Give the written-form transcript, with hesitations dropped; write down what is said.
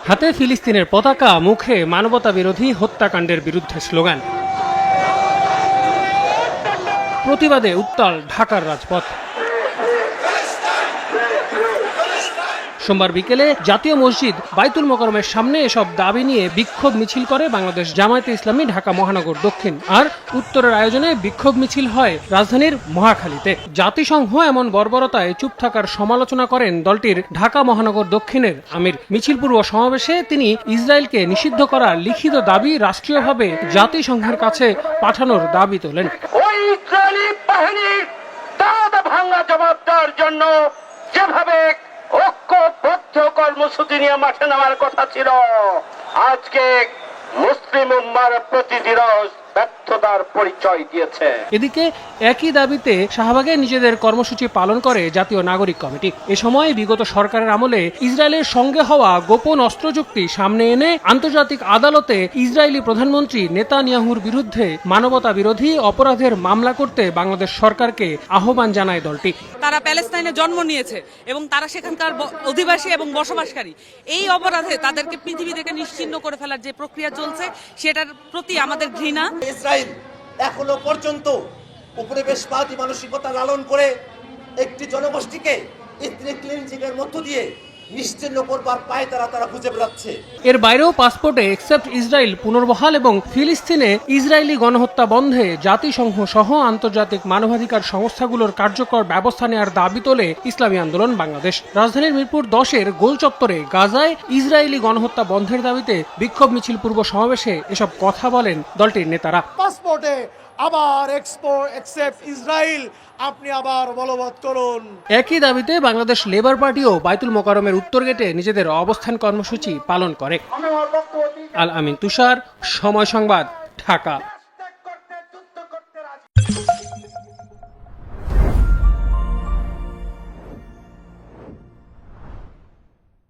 হাতে ফিলিস্তিনের পতাকা, মুখে মানবতা বিরোধী হত্যাকাণ্ডের বিরুদ্ধে স্লোগান। প্রতিবাদে উত্তাল ঢাকার রাজপথ। সোমবার বিকেলে জাতীয় মসজিদ বাইতুল মোকাররমের সামনে এসব দাবি নিয়ে বিক্ষোভ মিছিল করে বাংলাদেশ জামায়াতে ইসলামী ঢাকা মহানগর দক্ষিণ। আর উত্তরের আয়োজনে বিক্ষোভ মিছিল হয় রাজধানীর মহাখালীতে। জাতিসংঘ এমন বর্বরতায় চুপ থাকার সমালোচনা করেন দলটির ঢাকা মহানগর দক্ষিণের আমির। মিছিল পূর্ব সমাবেশে তিনি ইসরায়েলকে নিষিদ্ধ করার লিখিত দাবি রাষ্ট্রীয়ভাবে জাতিসংঘের কাছে পাঠানোর দাবি তোলেন। ওই ইসরায়েলি বাহিনীর দাঁত ভাঙা জবাব দেওয়ার জন্য যেভাবে ঐক্যবদ্ধ কর্মসূচি নিয়ে মাঠে নামার কথা ছিল, আজকে মুসলিম উম্মার প্রতিদিরস ব্যর্থতার পরিচয় দিয়েছে। এদিকে একই দাবিতে শাহবাগে নিজেদের কর্মসূচি পালন করে জাতীয় নাগরিক কমিটি। এ সময় বিগত সরকারের আমলে ইসরায়েলের সঙ্গে হওয়া গোপন অস্ত্র চুক্তি সামনে এনে আন্তর্জাতিক আদালতে ইসরায়েলি প্রধানমন্ত্রী নেতানিয়াহুর বিরুদ্ধে মানবতা বিরোধী অপরাধের মামলা করতে বাংলাদেশ সরকারকে আহ্বান জানায় দলটি। তারা প্যালেস্তাইনে জন্ম নিয়েছে এবং তারা সেখানকার অধিবাসী এবং বসবাসকারী। এই অপরাধে তাদেরকে পৃথিবী থেকে নিশ্চিহ্ন করে ফেলার যে প্রক্রিয়া চলছে, সেটার প্রতি আমাদের ঘৃণা। ইসরায়েল এখনো পর্যন্ত উপনিবেশবাদী মানসিকতা লালন করে একটি জনগোষ্ঠীকে এথনিক ক্লিনজিং এর মধ্য দিয়ে নিশ্চিহ্ন করবার পায় তারা খুঁজে বেড়াচ্ছে। এর বাইরেও পাসপোর্টে এক্সেপ্ট ইসরায়েল পুনর্বহাল এবং ফিলিস্তিনে ইসরায়েলি গণহত্যা বন্ধে জাতিসংঘ সহ আন্তর্জাতিক মানবাধিকার সংস্থাগুলোর কার্যকর ব্যবস্থা নেওয়ার দাবি তোলে ইসলামী আন্দোলন বাংলাদেশ। রাজধানীর মিরপুর 10-এর গোল চত্বরে গাজায় ইসরায়েলি গণহত্যা বন্ধের দাবিতে বিক্ষোভ মিছিল পূর্ব সমাবেশে এসব কথা বলেন দলটির নেতারা। পাসপোর্টে আবার এক্সেপ্ট ইসরায়েল আপনি আবার বলবৎ করুন। একই দাবিতে বাংলাদেশ লেবার পার্টিও বাইতুল মোকাররমের উত্তর গেটে নিজেদের অবস্থান কর্মসূচি পালন করে। আল আমিন তুষার, সময় সংবাদ, ঢাকা।